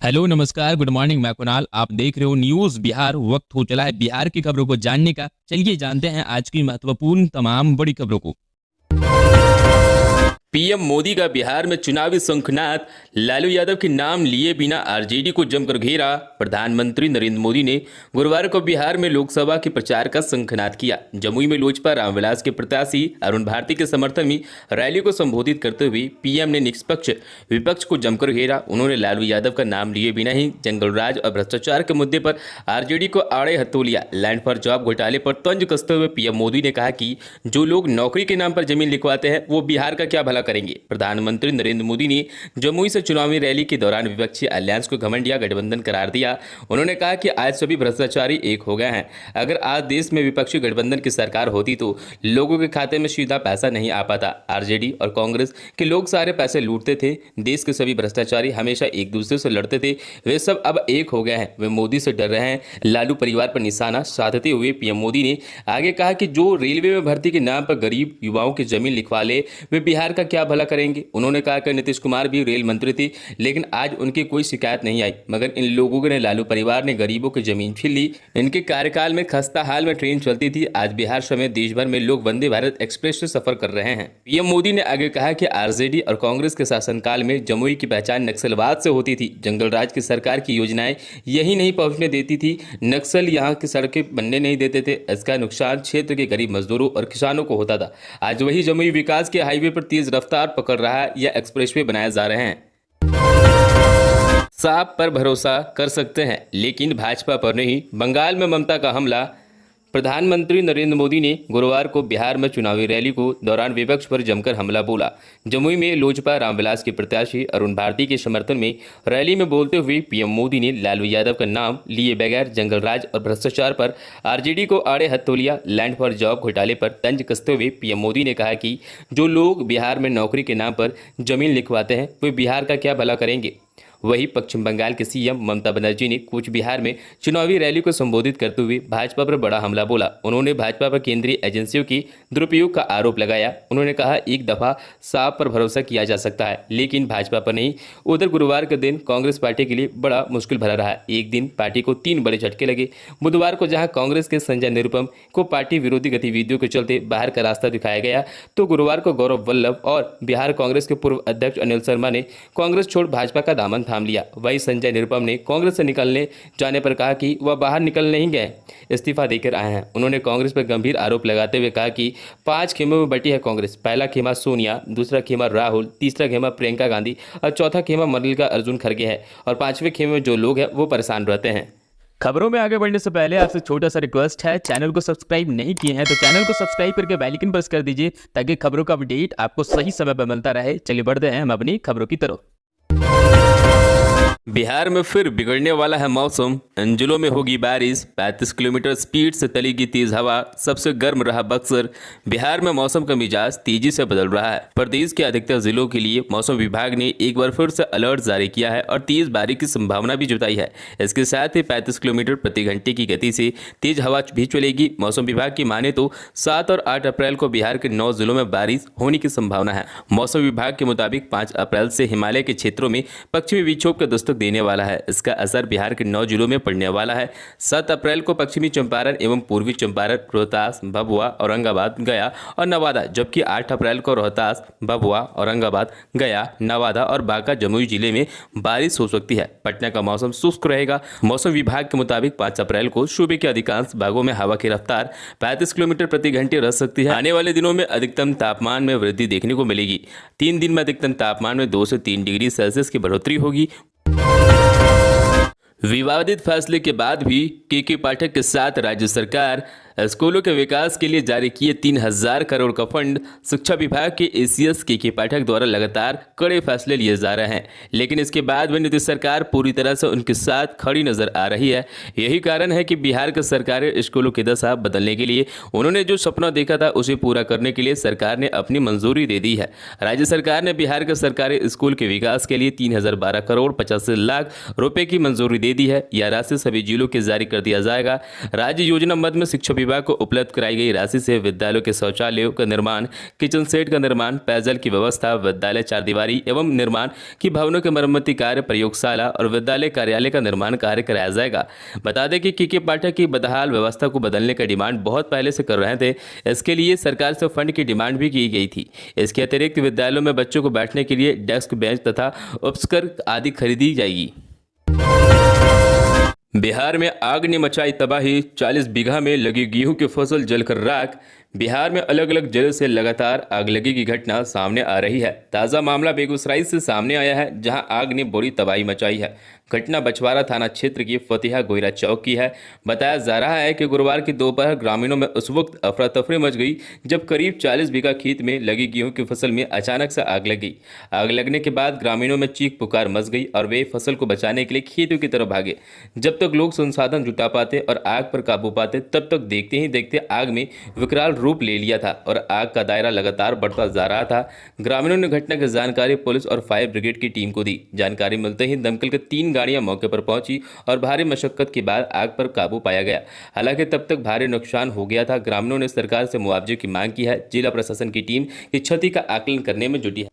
Hello नमस्कार good morning. मैं कुणाल, आप देख रहे हो न्यूज़ बिहार। वक्त हो चला है बिहार की खबरों को जानने का। चलिए जानते हैं आज की महत्वपूर्ण तमाम बड़ी खबरों को। पीएम मोदी का बिहार में चुनावी शंखनाद, लालू यादव के नाम लिए बिना आरजेडी को जमकर घेरा। प्रधानमंत्री नरेंद्र मोदी ने गुरुवार को बिहार में लोकसभा के प्रचार का शंखनाद किया। जमुई में लोजपा रामविलास के प्रत्याशी अरुण भारती के समर्थन में रैली को संबोधित करते हुए पीएम ने निष्पक्ष विपक्ष को जमकर घेरा। उन्होंने लालू यादव का नाम लिए बिना ही जंगलराज और भ्रष्टाचार के मुद्दे पर आरजेडी को आड़े हाथों लिया। लैंड फॉर जॉब घोटाले पर तंज कसते हुए पीएम मोदी ने कहा कि जो लोग नौकरी के नाम पर जमीन लिखवाते हैं वो बिहार का क्या भला करेंगे। प्रधानमंत्री नरेंद्र मोदी ने जमुई से चुनावी रैली के दौरान विपक्षी अलायंस को घमंडिया गठबंधन करार दिया। उन्होंने कहा कि आज सभी भ्रष्टाचारी एक हो गए हैं। अगर आज देश में विपक्षी गठबंधन की सरकार होती तो लोगों के खाते में सीधा पैसा नहीं आ पाता। आरजेडी और कांग्रेस के लोग सारे पैसे लूटते थे। देश के सभी भ्रष्टाचारी हमेशा एक दूसरे से लड़ते थे, वे सब अब एक हो गए हैं। वे मोदी से डर रहे हैं। लालू परिवार पर निशाना साधते हुए पीएम मोदी ने आगे कहा कि जो रेलवे में भर्ती के नाम पर गरीब युवाओं की जमीन लिखवा ले वे बिहार का क्या भला करेंगे। उन्होंने कहा कि नीतीश कुमार भी रेल मंत्री थे लेकिन आज उनकी कोई शिकायत नहीं आई, मगर इन लोगों ने लालू परिवार ने गरीबों की जमीन छीन ली। इनके कार्यकाल में खस्ता हाल में ट्रेन चलती थी। आज बिहार समेत देश भर में लोग वंदे भारत एक्सप्रेस से सफर कर रहे हैं। पीएम मोदी ने आगे कहा कि आरजेडी और कांग्रेस के शासनकाल में जमुई की पहचान नक्सलवाद से होती थी। जंगलराज की सरकार की योजनाएं यही नहीं पहुंचने देती थी। नक्सल यहाँ की सड़कें बनने नहीं देते थे। इसका नुकसान क्षेत्र के गरीब मजदूरों और किसानों को होता था। आज वही जमुई विकास के हाईवे पर तेज रफ्तार पकड़ रहा है या एक्सप्रेसवे बनाए जा रहे हैं। सांप पर भरोसा कर सकते हैं लेकिन भाजपा पर नहीं, बंगाल में ममता का हमला। प्रधानमंत्री नरेंद्र मोदी ने गुरुवार को बिहार में चुनावी रैली को दौरान विपक्ष पर जमकर हमला बोला। जमुई में लोजपा रामविलास के प्रत्याशी अरुण भारती के समर्थन में रैली में बोलते हुए पीएम मोदी ने लालू यादव का नाम लिए बगैर जंगलराज और भ्रष्टाचार पर आरजेडी को आड़े हाथों लिया। लैंड फॉर जॉब घोटाले पर तंज कसते हुए पीएम मोदी ने कहा कि जो लोग बिहार में नौकरी के नाम पर जमीन लिखवाते हैं वे बिहार का क्या भला करेंगे। वहीं पश्चिम बंगाल के सीएम ममता बनर्जी ने कूच बिहार में चुनावी रैली को संबोधित करते हुए भाजपा पर बड़ा हमला बोला। उन्होंने भाजपा पर केंद्रीय एजेंसियों की दुरुपयोग का आरोप लगाया। उन्होंने कहा एक दफा सांप पर भरोसा किया जा सकता है लेकिन भाजपा पर नहीं। उधर गुरुवार के दिन कांग्रेस पार्टी के लिए बड़ा मुश्किल भरा रहा। एक दिन पार्टी को 3 बड़े झटके लगे। बुधवार को जहां कांग्रेस के संजय निरुपम को पार्टी विरोधी गतिविधियों के चलते बाहर का रास्ता दिखाया गया तो गुरुवार को गौरव वल्लभ और बिहार कांग्रेस के पूर्व अध्यक्ष अनिल शर्मा ने कांग्रेस छोड़ भाजपा का दामन थाम लिया। वही संजय निरुपम ने कांग्रेस से निकलने जाने पर कहा कि वह बाहर निकल नहीं गए, इस्तीफा देकर आए हैं। उन्होंने कांग्रेस पर गंभीर आरोप लगाते हुए कहा कि 5 खेमों में बटी है कांग्रेस। पहला खेमा सोनिया, दूसरा खेमा राहुल, तीसरा खेमा प्रियंका गांधी और चौथा खेमा मल्लिकार्जुन खड़गे है और 5वें खेमे में जो लोग हैं वो परेशान रहते हैं। खबरों में आगे बढ़ने से पहले आपसे छोटा सा रिक्वेस्ट है, चैनल को सब्सक्राइब नहीं किए हैं तो चैनल को सब्सक्राइब करके बेल आइकन प्रेस कर दीजिए ताकि खबरों का अपडेट आपको सही समय पर मिलता रहे। चलिए बढ़ते हैं हम अपनी खबरों की तरफ। बिहार में फिर बिगड़ने वाला है मौसम। अंजुलों में होगी बारिश, 35 किलोमीटर स्पीड से चलेगी तेज हवा। सबसे गर्म रहा बक्सर। बिहार में मौसम का मिजाज तेजी से बदल रहा है। प्रदेश के अधिकतर जिलों के लिए मौसम विभाग ने एक बार फिर से अलर्ट जारी किया है और तेज बारिश की संभावना भी जताई है। इसके साथ ही 35 किलोमीटर प्रति घंटे की गति से तेज हवा भी चलेगी। मौसम विभाग की माने तो 7 और 8 अप्रैल को बिहार के 9 जिलों में बारिश होने की संभावना है। मौसम विभाग के मुताबिक 5 अप्रैल से हिमालय के क्षेत्रों में पश्चिमी विक्षोभ का दस्तक देने वाला है। इसका असर बिहार के 9 जिलों में पड़ने वाला है। 7 अप्रैल को पश्चिमी चंपारण एवं पूर्वी चंपारण, रोहतास, भभुआ, औरंगाबाद, गया और नवादा, जबकि 8 अप्रैल को रोहतास, भभुआ, औरंगाबाद, गया, नवादा और बांका जमुई जिले में बारिश हो सकती है। पटना का मौसम शुष्क रहेगा। मौसम विभाग के मुताबिक 5 अप्रैल को सूबे के अधिकांश भागों में हवा की रफ्तार 35 किलोमीटर प्रति घंटे रह सकती है। आने वाले दिनों में अधिकतम तापमान में वृद्धि देखने को मिलेगी। 3 दिन में अधिकतम तापमान में 2 से 3 डिग्री सेल्सियस की बढ़ोतरी होगी। विवादित फैसले के बाद भी के पाठक के साथ राज्य सरकार स्कूलों के विकास के लिए जारी किए 3000 करोड़ का फंड। शिक्षा विभाग के एसीएस के पाठक द्वारा लगातार कड़े फैसले लिए जा रहे हैं लेकिन इसके बाद भी नीतीश सरकार पूरी तरह से उनके साथ खड़ी नजर आ रही है। यही कारण है कि बिहार के सरकारी स्कूलों की दशा बदलने के लिए उन्होंने जो सपना देखा था उसे पूरा करने के लिए सरकार ने अपनी मंजूरी दे दी है। राज्य सरकार ने बिहार के सरकारी स्कूल के विकास के लिए 3012 करोड़ 85 लाख रुपए की मंजूरी दे दी है। यह राशि सभी जिलों के जारी कर दिया जाएगा। राज्य योजना मद में शिक्षा विभाग को उपलब्ध कराई गई राशि से विद्यालयों के शौचालयों का निर्माण, किचन सेट का निर्माण, पेयजल की व्यवस्था, विद्यालय चारदीवारी एवं निर्माण की भवनों के मरम्मती कार्य, प्रयोगशाला और विद्यालय कार्यालय का निर्माण कार्य कराया जाएगा। बता दें कि के पाठक की बदहाल व्यवस्था को बदलने का डिमांड बहुत पहले से कर रहे थे। इसके लिए सरकार से फंड की डिमांड भी की गई थी। इसके अतिरिक्त विद्यालयों में बच्चों को बैठने के लिए डेस्क, बेंच तथा उपस्कर आदि खरीदी जाएगी। बिहार में आग ने मचाई तबाही, 40 बीघा में लगी गेहूं की फसल जलकर राख। बिहार में अलग अलग जगह से लगातार आगलगी की घटना सामने आ रही है। ताज़ा मामला बेगूसराय से सामने आया है, जहां आग ने बुरी तबाही मचाई है। घटना बछवाड़ा थाना क्षेत्र की फतिहा गोयरा चौक की है। बताया जा रहा है कि गुरुवार की दोपहर ग्रामीणों में उस वक्त अफरा तफरी मच गई जब करीब 40 बीघा खेत में लगी गेहूं की फसल में अचानक से आग लग गई। आग लगने के बाद ग्रामीणों में चीख पुकार मच गई और वे फसल को बचाने के लिए खेतों की तरफ भागे। जब तक लोग संसाधन जुटा पाते और आग पर काबू पाते, तब तक देखते ही देखते आग में विकराल रूप ले लिया था और आग का दायरा लगातार बढ़ता जा रहा था। ग्रामीणों ने घटना की जानकारी पुलिस और फायर ब्रिगेड की टीम को दी। जानकारी मिलते ही दमकल के 3 गाड़ियां मौके पर पहुंची और भारी मशक्कत के बाद आग पर काबू पाया गया। हालांकि तब तक भारी नुकसान हो गया था। ग्रामीणों ने सरकार से मुआवजे की मांग की है। जिला प्रशासन की टीम की क्षति का आकलन करने में जुटी है।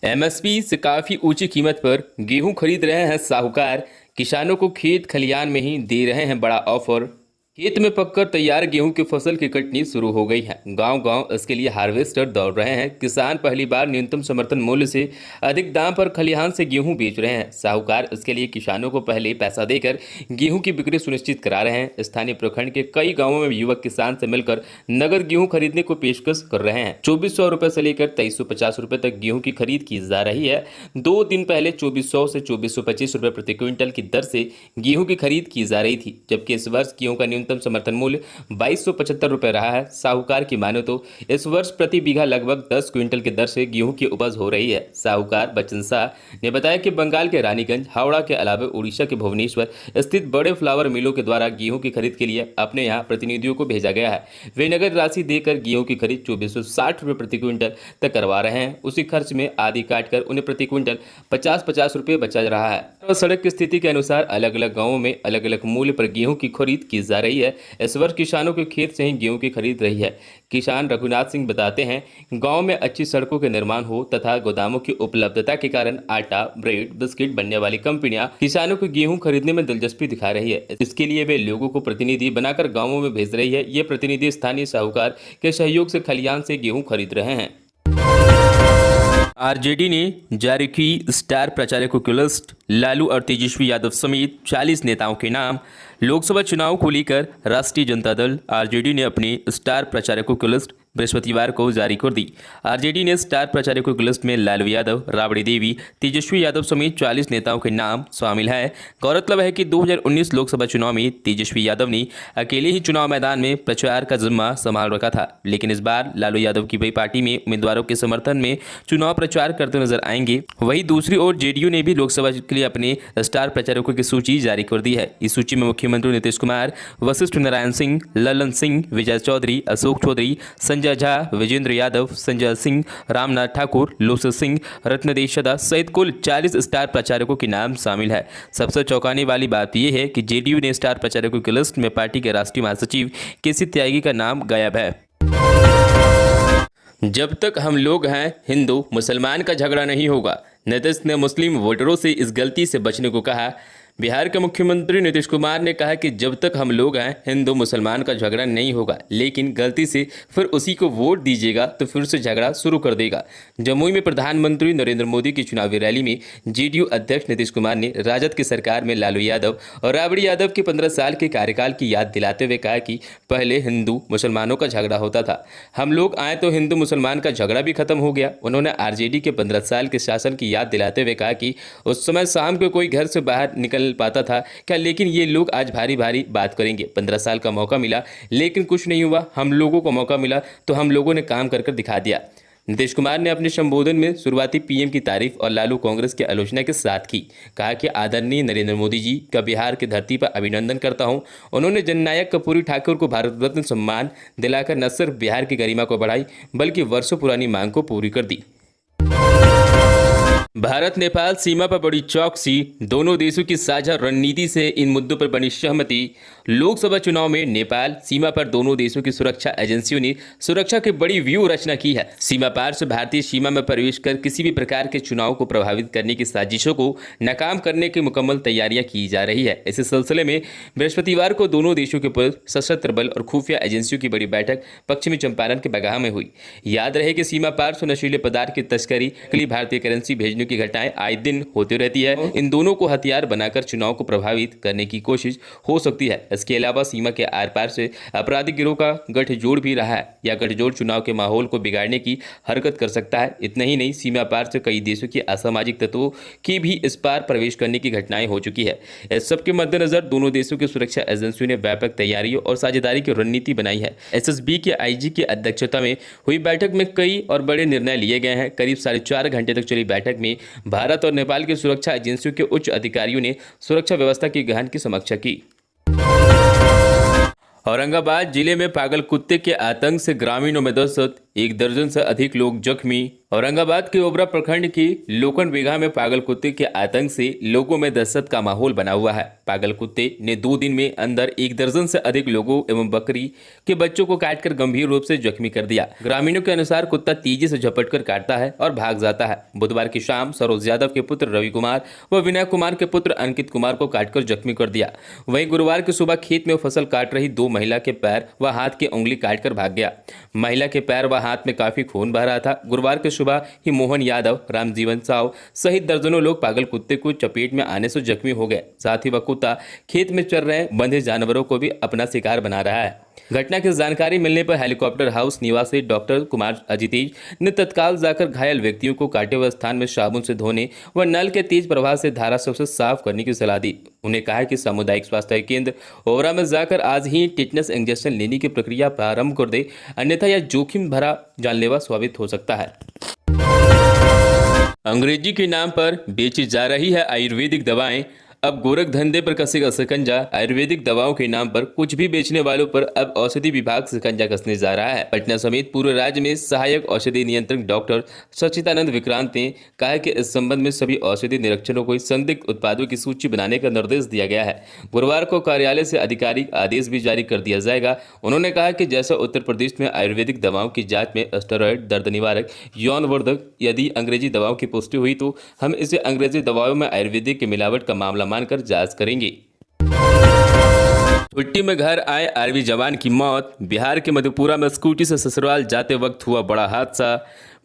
एमएसपी से काफी ऊंची कीमत पर गेहूं खरीद रहे हैं साहूकार। किसानों को खेत खलियान में ही दे रहे हैं बड़ा ऑफर। खेत में पककर तैयार गेहूं की फसल की कटनी शुरू हो गई है। गांव-गांव इसके लिए हार्वेस्टर दौड़ रहे हैं। किसान पहली बार न्यूनतम समर्थन मूल्य से अधिक दाम पर खलिहान से गेहूं बेच रहे हैं। साहूकार इसके लिए किसानों को पहले पैसा देकर गेहूं की बिक्री सुनिश्चित करा रहे हैं। स्थानीय प्रखंड के कई गाँवों में युवक किसान से मिलकर नगद गेहूँ खरीदने को पेशकश कर रहे हैं। 2400 रुपये से लेकर 2350 रुपये तक गेहूँ की खरीद की जा रही है। 2 दिन पहले 2400 से 2425 रुपये प्रति क्विंटल की दर से गेहूँ की खरीद की जा रही थी, जबकि इस वर्ष गेहूँ का न्यूनतम समर्थन मूल्य 2275 रुपये रहा है। साहूकार की माने तो इस वर्ष प्रति बीघा लगभग 10 क्विंटल की दर से गेहूं की उपज हो रही है। साहूकार बच्चन शाह ने बताया कि बंगाल के रानीगंज, हावड़ा के अलावा उड़ीसा के भुवनेश्वर स्थित बड़े फ्लावर मिलों के द्वारा गेहूं की खरीद के लिए अपने यहाँ प्रतिनिधियों को भेजा गया है। वे नगद राशि देकर गेहूं की खरीद 2460 रुपये प्रति क्विंटल तक करवा रहे हैं। उसी खर्च में आधी काटकर उन्हें प्रति क्विंटल 50-50 रुपये बचा रहा है। सड़क की स्थिति के अनुसार अलग अलग गाँवों में अलग अलग मूल्य पर गेहूं की खरीद की जा रही है। इस वर्ष किसानों के खेत से ही गेहूं की खरीद रही है। किसान रघुनाथ सिंह बताते हैं, गांव में अच्छी सड़कों के निर्माण हो तथा गोदामों की उपलब्धता के कारण आटा, ब्रेड, बिस्किट बनने वाली कंपनियां किसानों को गेहूं खरीदने में दिलचस्पी दिखा रही है। इसके लिए वे लोगों को प्रतिनिधि बनाकर गांवों में भेज रही है। ये प्रतिनिधि स्थानीय साहूकार के सहयोग से खलियान से गेहूं खरीद रहे हैं। आरजेडी ने जारी की स्टार प्रचारकों की लिस्ट। लालू और तेजस्वी यादव समेत 40 नेताओं के नाम। लोकसभा चुनाव को लेकर राष्ट्रीय जनता दल आरजेडी ने अपनी स्टार प्रचारकों की लिस्ट बृहस्पतिवार को जारी कर दी। आरजेडी ने स्टार प्रचारकों की लिस्ट में लालू यादव, राबड़ी देवी, तेजस्वी यादव समेत 40 नेताओं के नाम शामिल हैं। गौरतलब है कि 2019 लोकसभा चुनाव में तेजस्वी यादव ने अकेले ही चुनाव मैदान में प्रचार का जिम्मा संभाल रखा था, लेकिन इस बार लालू यादव की भी पार्टी में उम्मीदवारों के समर्थन में चुनाव प्रचार करते नजर आएंगे। वहीं दूसरी ओर जेडीयू ने भी लोकसभा के लिए अपने स्टार प्रचारकों की सूची जारी कर दी है। इस सूची में मुख्यमंत्री नीतीश कुमार, वशिष्ठ नारायण सिंह, ललन सिंह, विजय चौधरी, अशोक चौधरी, संजय झा, विजेंद्र यादव, संजय सिंह, रामनाथ ठाकुर, लोसर सिंह, रत्नदेश सदा सहित कुल 40 स्टार प्रचारकों के नाम शामिल है। सबसे चौंकाने वाली बात यह है कि जेडीयू ने स्टार प्रचारकों की लिस्ट में पार्टी के राष्ट्रीय महासचिव केसी त्यागी का नाम गायब है। जब तक हम लोग हैं, हिंदू मुसलमान का झगड़ा नहीं होगा। नीतीश ने मुस्लिम वोटरों से इस गलती से बचने को कहा। बिहार के मुख्यमंत्री नीतीश कुमार ने कहा कि जब तक हम लोग हैं, हिंदू मुसलमान का झगड़ा नहीं होगा, लेकिन गलती से फिर उसी को वोट दीजिएगा तो फिर से झगड़ा शुरू कर देगा। जमुई में प्रधानमंत्री नरेंद्र मोदी की चुनावी रैली में जेडीयू अध्यक्ष नीतीश कुमार ने राजद की सरकार में लालू यादव और राबड़ी यादव के 15 साल के कार्यकाल की याद दिलाते हुए कहा कि पहले हिंदू मुसलमानों का झगड़ा होता था, हम लोग आए तो हिंदू मुसलमान का झगड़ा भी खत्म हो गया। उन्होंने आरजेडी के 15 साल के शासन की याद दिलाते हुए कहा कि उस समय शाम को कोई घर से बाहर निकल पाता था क्या, लेकिन ये लोग आज भारी भारी बात करेंगे। 15 साल का मौका मिला लेकिन कुछ नहीं हुआ। हम लोगों को मौका मिला तो हम लोगों ने काम कर दिखा दिया। नीतीश कुमार ने अपने संबोधन में शुरुआती पीएम की तारीफ और लालू कांग्रेस की आलोचना के साथ की। कहा कि आदरणीय नरेंद्र मोदी जी का बिहार की धरती पर अभिनंदन करता हूं। उन्होंने जननायक कर्पूरी ठाकुर को भारत रत्न सम्मान दिलाकर न सिर्फ बिहार की गरिमा को बढ़ाई बल्कि वर्षों पुरानी मांग को पूरी कर दी। भारत नेपाल सीमा पर बड़ी चौकसी, दोनों देशों की साझा रणनीति से इन मुद्दों पर बनी सहमति। लोकसभा चुनाव में नेपाल सीमा पर दोनों देशों की सुरक्षा एजेंसियों ने सुरक्षा की बड़ी व्यूह रचना की है। सीमा पार से भारतीय सीमा में प्रवेश कर किसी भी प्रकार के चुनाव को प्रभावित करने की साजिशों को नाकाम करने की मुकम्मल तैयारियां की जा रही है। इसी सिलसिले में बृहस्पतिवार को दोनों देशों के पुलिस, सशस्त्र बल और खुफिया एजेंसियों की बड़ी बैठक पश्चिमी चंपारण के बगहा में हुई। याद रहे कि सीमा पार से नशीले पदार्थ की तस्करी के लिए भारतीय करेंसी भेजने की घटनाएं आए दिन होती रहती है। इन दोनों को हथियार बनाकर चुनाव को प्रभावित करने की कोशिश हो सकती है। इसके अलावा सीमा के आर पार से आपराधिक गिरोह का गठजोड़ भी रहा है। यह गठजोड़ चुनाव के माहौल को बिगाड़ने की हरकत कर सकता है। इतना ही नहीं, सीमा पार से कई देशों के असामाजिक तत्वों की भी इस पार प्रवेश करने की घटनाएं हो चुकी है। इस सबके मद्देनजर दोनों देशों की सुरक्षा एजेंसियों ने व्यापक तैयारियों और साझेदारी की रणनीति बनाई है। एसएसबी के आईजी की अध्यक्षता में हुई बैठक में कई और बड़े निर्णय लिए गए हैं। करीब 4.5 घंटे तक चली बैठक में भारत और नेपाल की सुरक्षा एजेंसियों के उच्च अधिकारियों ने सुरक्षा व्यवस्था की गहन की समीक्षा की। औरंगाबाद जिले में पागल कुत्ते के आतंक से ग्रामीणों में दहशत, 1 दर्जन से अधिक लोग जख्मी। औरंगाबाद के ओबरा प्रखंड की लोकन बिघा में पागल कुत्ते के आतंक से लोगों में दहशत का माहौल बना हुआ है। पागल कुत्ते ने 2 दिन में अंदर 1 दर्जन से अधिक लोगों एवं बकरी के बच्चों को काटकर गंभीर रूप से जख्मी कर दिया। ग्रामीणों के अनुसार कुत्ता तेजी से झपटकर काटता है और भाग जाता है। बुधवार की शाम सरोज यादव के पुत्र रवि कुमार व विनय कुमार के पुत्र अंकित कुमार को काटकर जख्मी कर दिया। वहीं गुरुवार की सुबह खेत में फसल काट रही 2 महिला के पैर व हाथ की उंगली काटकर भाग गया। महिला के पैर व हाथ में काफी खून बह रहा था। गुरुवार की सुबह ही मोहन यादव, रामजीवन साव सहित दर्जनों लोग पागल कुत्ते को चपेट में आने से जख्मी हो गए। साथ ही वह कुत्ता खेत में चल रहे बंधे जानवरों को भी अपना शिकार बना रहा है। घटना की जानकारी मिलने पर हेलीकॉप्टर हाउस निवासी डॉक्टर कुमार अजितेश ने तत्काल जाकर घायल व्यक्तियों को काटे हुए स्थान में साबुन से धोने व नल के तेज प्रवाह से धाराशाव से साफ करने की सलाह दी। उन्हें कहा कि सामुदायिक स्वास्थ्य केंद्र ओबरा में जाकर आज ही टिटनेस इंजेक्शन लेने की प्रक्रिया प्रारंभ कर दे, अन्यथा यह जोखिम भरा जानलेवा साबित हो सकता है। अंग्रेजी के नाम पर बेची जा रही है आयुर्वेदिक दवाएं, अब गोरख धंधे पर कसेगा शिकंजा। आयुर्वेदिक दवाओं के नाम पर कुछ भी बेचने वालों पर अब औषधि विभाग शिकंजा कसने जा रहा है। पटना समेत पूरे राज्य में सहायक औषधि नियंत्रक डॉक्टर सचिदानंद विक्रांत ने कहा कि इस संबंध में सभी औषधि निरीक्षकों को संदिग्ध उत्पादों की सूची बनाने का निर्देश दिया गया है। गुरुवार को कार्यालय से आधिकारिक आदेश भी जारी कर दिया जाएगा। उन्होंने कहा कि जैसा उत्तर प्रदेश में आयुर्वेदिक दवाओं की जांच में स्टेरॉयड, दर्द निवारक, यौनवर्धक, यदि अंग्रेजी दवाओं की पुष्टि हुई तो हम इसे अंग्रेजी दवाओं में आयुर्वेदिक की मिलावट का मामला मानकर जांच करेंगे। छुट्टी में घर आए आर्मी जवान की मौत। बिहार के मधेपुरा में स्कूटी से ससुराल जाते वक्त हुआ बड़ा हादसा।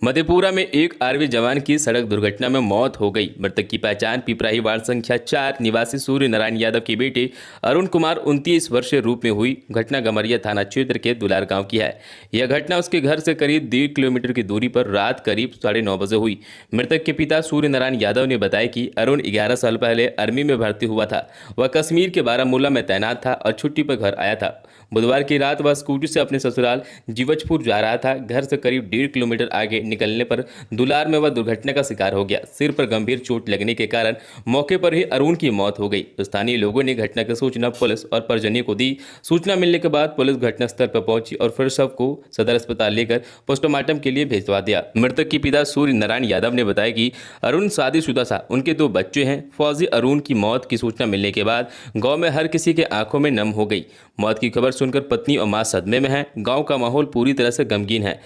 मधेपुरा में एक आर्मी जवान की सड़क दुर्घटना में मौत हो गई। मृतक की पहचान पिपराही वार्ड संख्या 4 निवासी सूर्य नारायण यादव के बेटे अरुण कुमार 29 वर्षीय रूप में हुई। घटना गमरिया थाना क्षेत्र के दुलार गांव की है। यह घटना उसके घर से करीब 1.5 किलोमीटर की दूरी पर रात करीब 9:30 बजे हुई। मृतक के पिता सूर्य नारायण यादव ने बताया कि अरुण 11 साल पहले आर्मी में भर्ती हुआ था। वह कश्मीर के बारामूला में तैनात था और छुट्टी पर घर आया था। बुधवार की रात वह स्कूटी से अपने ससुराल जीवजपुर जा रहा था। घर से करीब 1.5 किलोमीटर आगे निकलने पर दुलार में वह दुर्घटना का शिकार हो गया। सिर पर गंभीर चोट लगने के कारण मौके पर ही अरुण की मौत हो गई। स्थानीय लोगों ने घटना की सूचना पुलिस और परिजनों को दी। सूचना मिलने के बाद पुलिस घटनास्थल पर पहुंची और फिर शव को सदर अस्पताल लेकर पोस्टमार्टम के लिए भिजवा दिया। मृतक के पिता सूर्य नारायण यादव ने बताया कि अरुण शादीशुदा था, उनके 2 बच्चे हैं। फौजी अरुण की मौत की सूचना मिलने के बाद गाँव में हर किसी के आंखों में नम हो गई। मौत की खबर सुनकर पत्नी और मां सदमे में है। गांव का माहौल पूरी तरह से गमगीन है।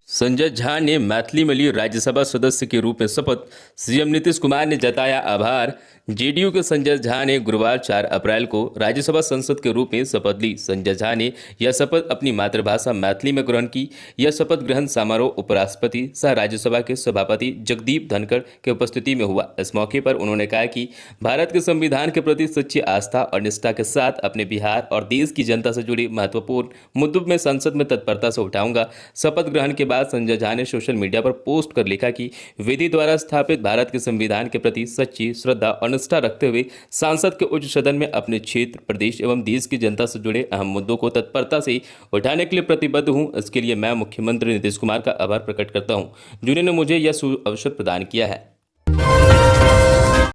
संजय झा ने मैथिली में ली राज्यसभा सदस्य के रूप में शपथ। सीएम नीतीश कुमार ने जताया आभार। जेडीयू के संजय झा ने गुरुवार 4 अप्रैल को राज्यसभा सांसद के रूप में शपथ ली। संजय झा ने यह शपथ अपनी मातृभाषा मैथिली में ग्रहण की। यह शपथ ग्रहण समारोह उपराष्ट्रपति सह राज्यसभा के सभापति जगदीप धनखड़ के उपस्थिति में हुआ। इस मौके पर उन्होंने कहा कि भारत के संविधान के प्रति सच्ची आस्था और निष्ठा के साथ अपने बिहार और देश की जनता से जुड़ी महत्वपूर्ण मुद्दों में संसद में तत्परता से उठाऊंगा। शपथ ग्रहण के बाद संजय झा ने सोशल मीडिया पर पोस्ट कर लिखा कि विधि द्वारा स्थापित भारत के संविधान के प्रति सच्ची श्रद्धा और निष्ठा रखते हुए सांसद के उच्च सदन में अपने क्षेत्र, प्रदेश एवं देश की जनता से जुड़े अहम मुद्दों को तत्परता से उठाने के लिए प्रतिबद्ध हूं। इसके लिए मैं मुख्यमंत्री नीतीश कुमार का आभार प्रकट करता हूं, जिन्होंने मुझे यह अवसर प्रदान किया है।